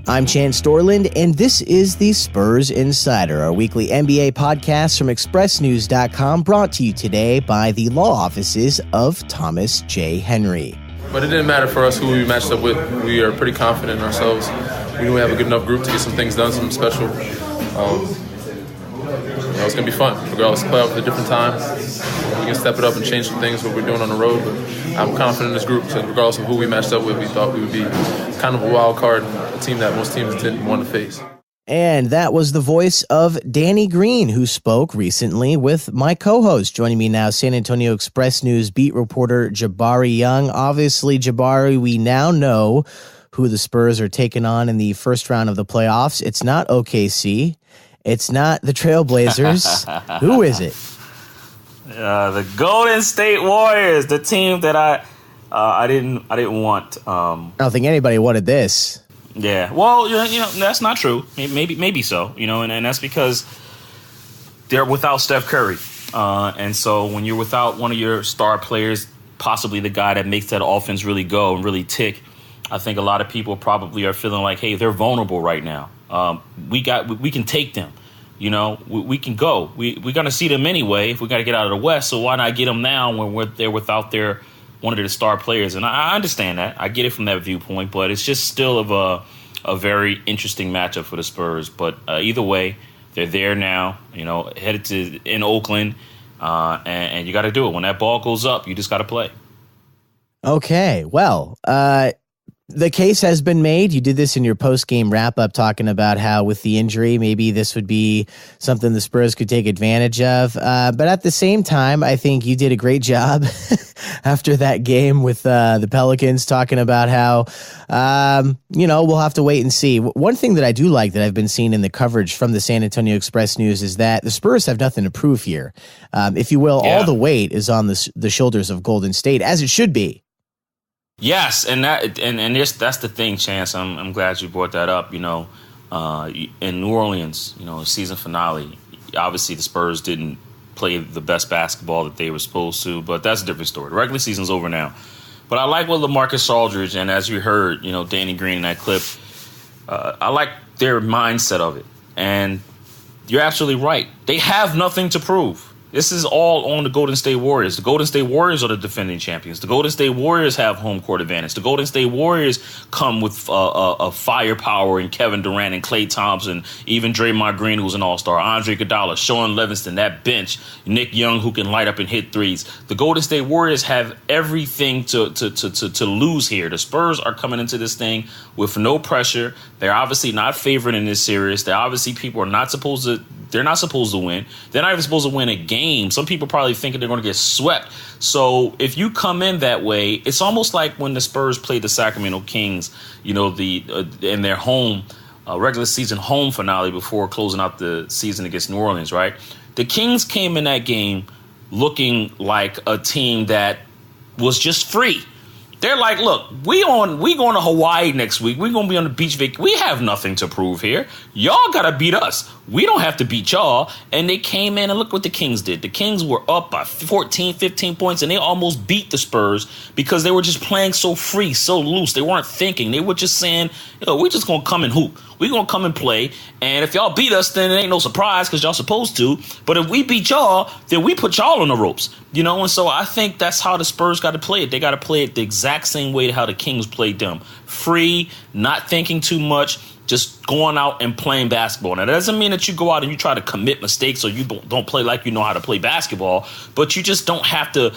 I'm Chance Storland, and this is the Spurs Insider, our weekly NBA podcast from Express-News.com, brought to you today by the law offices of Thomas J. Henry. But it didn't matter for us who we matched up with. We are pretty confident in ourselves. We knew we have a good enough group to get some things done, something special. It's going to be fun, regardless of playoff at a different time. We can step it up and change some things, what we're doing on the road. But I'm confident in this group, so regardless of who we matched up with, we thought we would be kind of a wild card, a team that most teams didn't want to face. And that was the voice of Danny Green, who spoke recently with my co-host. Joining me now, San Antonio Express-News beat reporter Jabari Young. Obviously, Jabari, we now know who the Spurs are taking on in the first round of the playoffs. It's not OKC. It's not the Trailblazers. Who is it? The Golden State Warriors, the team that I didn't want. I don't think anybody wanted this. Yeah, well, you know that's not true. Maybe so. And that's because they're without Steph Curry, and so when you're without one of your star players, possibly the guy that makes that offense really go and really tick, I think a lot of people probably are feeling like, hey, they're vulnerable right now. We can take them. We can go. We're going to see them anyway if we got to get out of the West. So why not get them now when they're without one of their star players? And I understand that. I get it from that viewpoint, but it's just still of a very interesting matchup for the Spurs. But either way, they're there now. Headed in Oakland, and you got to do it. When that ball goes up, you just got to play. Okay, well, the case has been made. You did this in your post-game wrap-up talking about how with the injury, maybe this would be something the Spurs could take advantage of. But at the same time, I think you did a great job after that game with the Pelicans talking about how, we'll have to wait and see. One thing that I do like that I've been seeing in the coverage from the San Antonio Express-News is that the Spurs have nothing to prove here. If you will, all the weight is on the shoulders of Golden State, as it should be. Yes, and that's the thing, Chance. I'm glad you brought that up. In New Orleans, season finale, obviously the Spurs didn't play the best basketball that they were supposed to, but that's a different story. The regular season's over now. But I like what LaMarcus Aldridge, and as you heard, Danny Green in that clip, I like their mindset of it. And you're absolutely right. They have nothing to prove. This is all on the Golden State Warriors. The Golden State Warriors are the defending champions. The Golden State Warriors have home court advantage. The Golden State Warriors come with a firepower in Kevin Durant and Klay Thompson, even Draymond Green, who's an all-star, Andre Iguodala, Sean Livingston, that bench, Nick Young, who can light up and hit threes. The Golden State Warriors have everything to lose here. The Spurs are coming into this thing with no pressure. They're obviously not favored in this series. People are not supposed to. They're not supposed to win. They're not even supposed to win a game. Some people probably thinking they're going to get swept. So if you come in that way, it's almost like when the Spurs played the Sacramento Kings, in their home regular season home finale before closing out the season against New Orleans, right? The Kings came in that game looking like a team that was just free. They're like, look, we going to Hawaii next week. We're going to be on the beach. We have nothing to prove here. Y'all got to beat us. We don't have to beat y'all. And they came in and look what the Kings did. The Kings were up by 14, 15 points, and they almost beat the Spurs because they were just playing so free, so loose. They weren't thinking. They were just saying, we're just going to come and hoop. We're going to come and play. And if y'all beat us, then it ain't no surprise because y'all supposed to. But if we beat y'all, then we put y'all on the ropes. And so I think that's how the Spurs got to play it. They got to play it the exact same way how the Kings played them. Free, not thinking too much, just going out and playing basketball. Now, that doesn't mean that you go out and you try to commit mistakes or you don't play like you know how to play basketball, but you just don't have to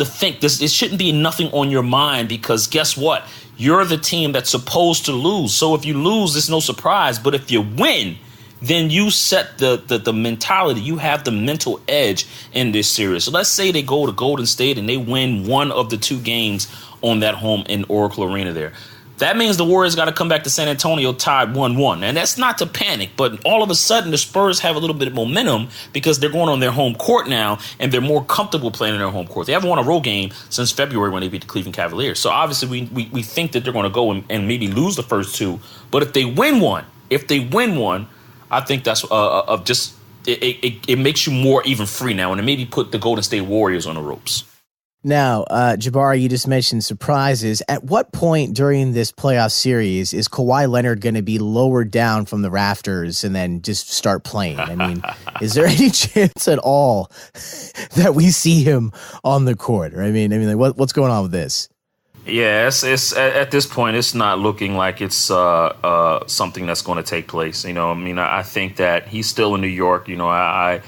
think this. It shouldn't be nothing on your mind because guess what? You're the team that's supposed to lose. So if you lose, it's no surprise. But if you win, then you set the mentality. You have the mental edge in this series. So let's say they go to Golden State and they win one of the two games on that home in Oracle Arena there. That means the Warriors got to come back to San Antonio tied 1-1. And that's not to panic, but all of a sudden the Spurs have a little bit of momentum because they're going on their home court now and they're more comfortable playing in their home court. They haven't won a road game since February when they beat the Cleveland Cavaliers. So obviously we think that they're going to go and maybe lose the first two. But if they win one, I think that's it makes you more even free now and it maybe put the Golden State Warriors on the ropes. Now, Jabari, you just mentioned surprises. At what point during this playoff series is Kawhi Leonard going to be lowered down from the rafters and then just start playing? I mean, is there any chance at all that we see him on the court? Or, I mean, like, what's going on with this? Yeah, it's at this point, it's not looking like it's something that's going to take place. You know, I mean, I think that he's still in New York. You know, I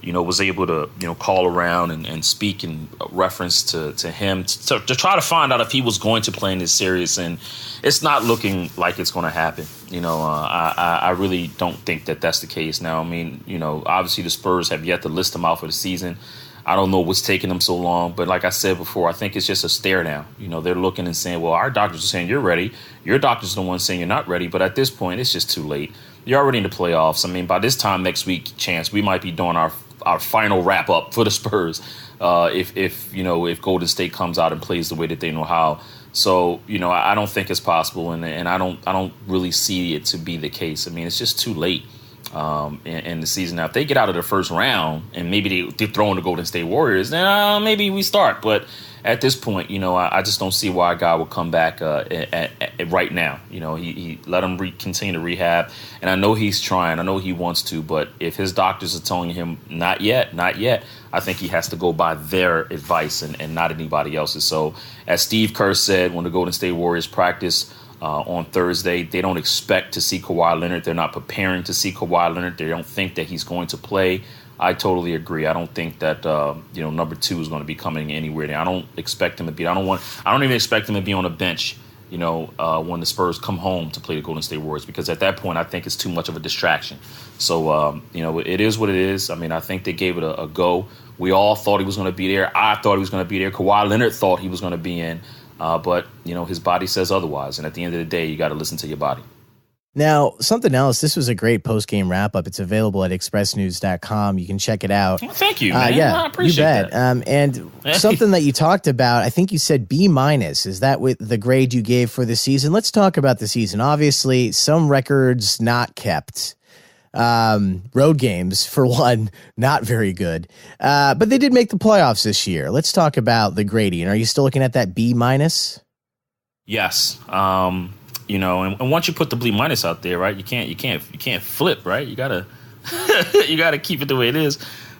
was able to, call around and speak in reference to him to try to find out if he was going to play in this series. And it's not looking like it's going to happen. I really don't think that that's the case. Now, I mean, obviously the Spurs have yet to list him out for the season. I don't know what's taking them so long. But like I said before, I think it's just a stare down. They're looking and saying, well, our doctors are saying you're ready. Your doctors are the ones saying you're not ready. But at this point, it's just too late. You're already in the playoffs. I mean, by this time next week, Chance, we might be doing our final wrap up for the Spurs if Golden State comes out and plays the way that they know how. So I don't think it's possible, and I don't really see it to be the case. I mean, it's just too late in the season. Now, if they get out of the first round and maybe they're throwing the Golden State Warriors, then maybe we start. But at this point, I just don't see why a guy would come back right now. He let him continue to rehab. And I know he's trying. I know he wants to. But if his doctors are telling him not yet, I think he has to go by their advice and not anybody else's. So as Steve Kerr said, when the Golden State Warriors practice on Thursday, they don't expect to see Kawhi Leonard. They're not preparing to see Kawhi Leonard. They don't think that he's going to play. I totally agree. I don't think that number 2 is going to be coming anywhere there. I don't expect him to be. I don't even expect him to be on a bench. When the Spurs come home to play the Golden State Warriors, because at that point I think it's too much of a distraction. So it is what it is. I mean, I think they gave it a go. We all thought he was going to be there. I thought he was going to be there. Kawhi Leonard thought he was going to be in, but his body says otherwise. And at the end of the day, you got to listen to your body. Now, something else, this was a great post-game wrap-up. It's available at expressnews.com. You can check it out. Well, thank you, man. I appreciate that. And something that you talked about, I think you said B-. Is that with the grade you gave for the season? Let's talk about the season. Obviously, some records not kept. Road games, for one, not very good. But they did make the playoffs this year. Let's talk about the grading. Are you still looking at that B-? Yes. And once you put the B- out there, right, you can't flip, right? You gotta keep it the way it is.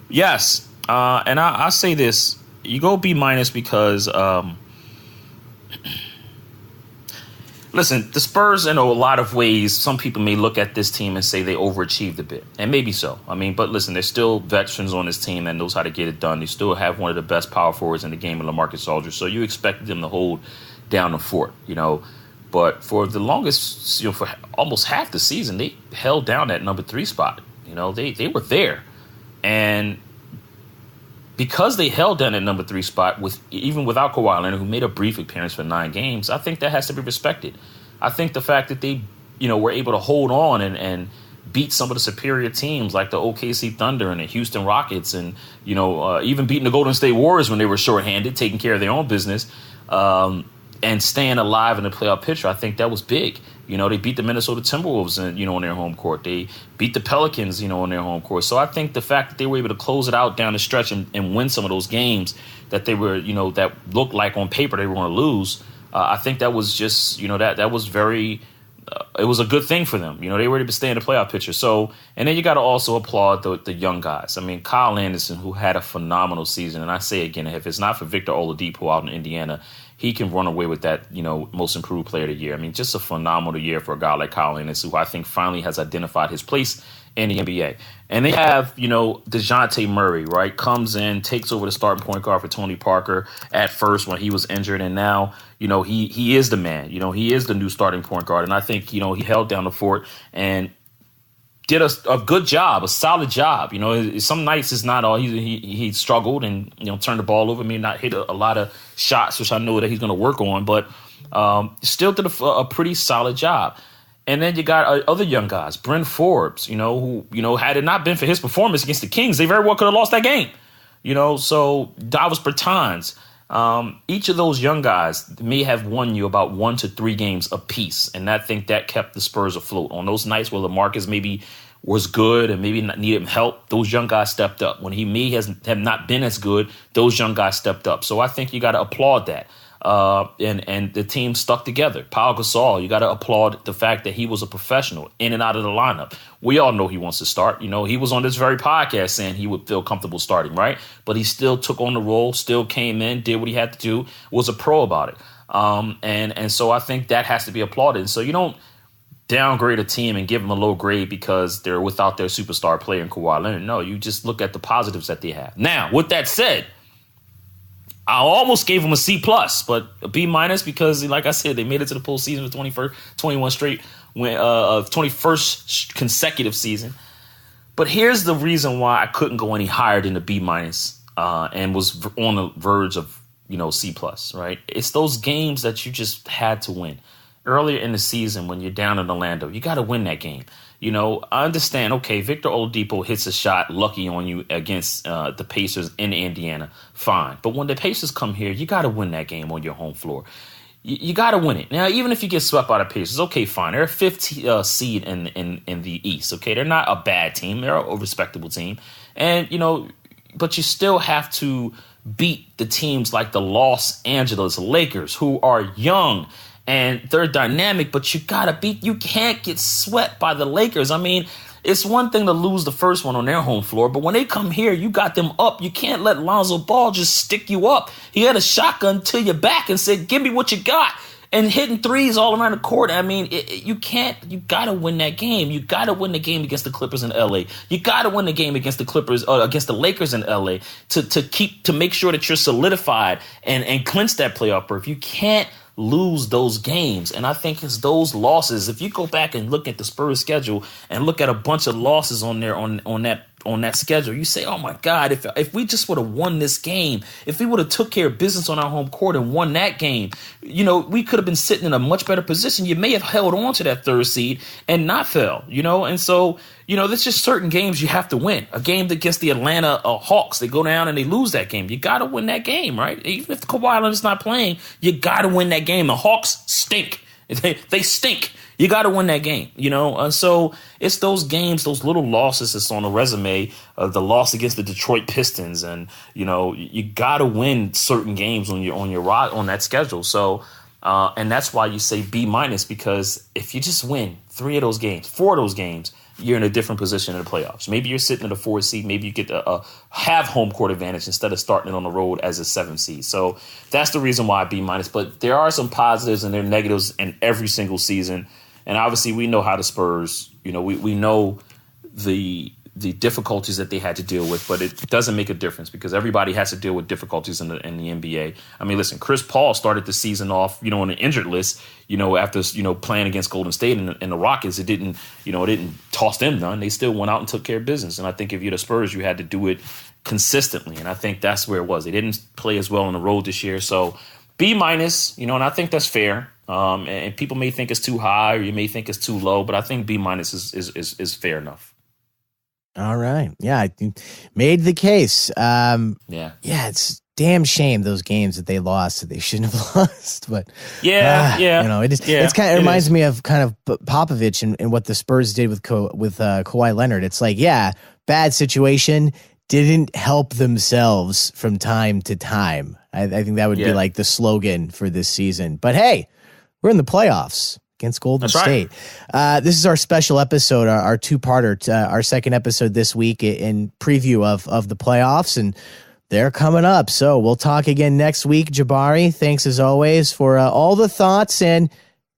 Yes. And I say this, you go B- because listen, the Spurs, in a lot of ways, some people may look at this team and say they overachieved a bit, and maybe so. I mean, but listen, there's still veterans on this team that knows how to get it done. They still have one of the best power forwards in the game, in LaMarcus Aldridge. So you expect them to hold down the fort, But for the longest, for almost half the season, they held down that number 3 spot. They were there. And because they held down that number 3 spot, even without Kawhi Leonard, who made a brief appearance for 9 games, I think that has to be respected. I think the fact that they, were able to hold on and beat some of the superior teams like the OKC Thunder and the Houston Rockets and, even beating the Golden State Warriors when they were shorthanded, taking care of their own business, and staying alive in the playoff picture, I think that was big. They beat the Minnesota Timberwolves, on their home court. They beat the Pelicans, on their home court. So I think the fact that they were able to close it out down the stretch and win some of those games that they were, that looked like on paper they were going to lose, I think that was just, that was very. It was a good thing for them. They were able to stay in the playoff picture. So, and then you got to also applaud the young guys. I mean, Kyle Anderson, who had a phenomenal season. And I say again, if it's not for Victor Oladipo out in Indiana, he can run away with that, most improved player of the year. I mean, just a phenomenal year for a guy like Kyle Anderson, who I think finally has identified his place in the NBA. And they have, DeJounte Murray, right, comes in, takes over the starting point guard for Tony Parker at first when he was injured. And now, he is the man. He is the new starting point guard. And I think, he held down the fort and did a good job, a solid job. Some nights it's not all. He struggled and turned the ball over, may not hit a lot of shots, which I know that he's going to work on, but still did a pretty solid job. And then you got other young guys, Bryn Forbes, who had it not been for his performance against the Kings, they very well could have lost that game. So Davis Bertans. Each of those young guys may have won you about 1 to 3 games apiece, and I think that kept the Spurs afloat on those nights where LaMarcus maybe was good and maybe needed help, those young guys stepped up. When he have not been as good, those young guys stepped up. So I think you got to applaud that. And the team stuck together. Pau Gasol, you got to applaud the fact that he was a professional in and out of the lineup. We all know he wants to start. You know, he was on this very podcast saying he would feel comfortable starting, right? But he still took on the role, still came in, did what he had to do, was a pro about it. And so I think that has to be applauded. And so you don't downgrade a team and give them a low grade because they're without their superstar player in Kawhi Leonard. No, you just look at the positives that they have. Now, with that said, I almost gave them a C+, but a B- because, like I said, they made it to the postseason for 21st consecutive season. But here's the reason why I couldn't go any higher than the B- and was on the verge of, C+, right? It's those games that you just had to win. Earlier in the season when you're down in Orlando, you got to win that game. I understand, okay, Victor Oladipo hits a shot lucky on you against the Pacers in Indiana, fine. But when the Pacers come here, you got to win that game on your home floor. You got to win it. Now, even if you get swept by the Pacers, okay, fine. They're a fifth seed in the East, okay? They're not a bad team. They're a respectable team. And, but you still have to beat the teams like the Los Angeles Lakers, who are young and they're dynamic, but you can't get swept by the Lakers. I mean, it's one thing to lose the first one on their home floor, but when they come here, you got them up. You can't let Lonzo Ball just stick you up. He had a shotgun to your back and said, give me what you got. And hitting threes all around the court. I mean, you got to win that game. You got to win the game against the Clippers in LA. You got to win the game against the against the Lakers in LA to make sure that you're solidified and clinch that playoff berth. You can't lose those games. And I think it's those losses. If you go back and look at the Spurs schedule and look at a bunch of losses on there on that schedule, you say, oh my God, if we just would have won this game, if we would have took care of business on our home court and won that game, we could have been sitting in a much better position. You may have held on to that third seed and not fell, and so, there's just certain games you have to win. A game against the Atlanta Hawks, they go down and they lose that game. You got to win that game, right? Even if Kawhi Leonard's not playing, you got to win that game. The Hawks stink. They stink. You got to win that game, And so it's those games, those little losses that's on the resume, the loss against the Detroit Pistons, and you got to win certain games on that schedule. So, and that's why you say B-, because if you just win 3 of those games, 4 of those games, you're in a different position in the playoffs. Maybe you're sitting at a 4 seed. Maybe you get to have home court advantage instead of starting it on the road as a 7 seed. So that's the reason why B-. But there are some positives and there are negatives in every single season. And obviously we know how the Spurs, we know the difficulties that they had to deal with, but it doesn't make a difference because everybody has to deal with difficulties in the NBA. I mean, listen, Chris Paul started the season off, on the injured list, after, playing against Golden State and the Rockets. It didn't toss them none. They still went out and took care of business. And I think if you're the Spurs, you had to do it consistently. And I think that's where it was. They didn't play as well on the road this year. So B-, and I think that's fair. And people may think it's too high or you may think it's too low, but I think B- is fair enough. All right. Yeah, I made the case. Yeah, it's damn shame those games that they lost that they shouldn't have lost. But it reminds me of kind of Popovich and what the Spurs did with Kawhi Leonard. It's like, bad situation, didn't help themselves from time to time. I think that would be like the slogan for this season. But hey, we're in the playoffs against Golden State. Right. This is our special episode, our two-parter, our second episode this week in preview of the playoffs, and they're coming up. So we'll talk again next week. Jabari, thanks as always for all the thoughts, and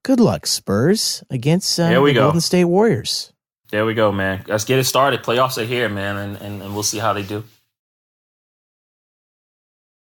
good luck, Spurs, against the Golden State Warriors. There we go, man. Let's get it started. Playoffs are here, man, and we'll see how they do.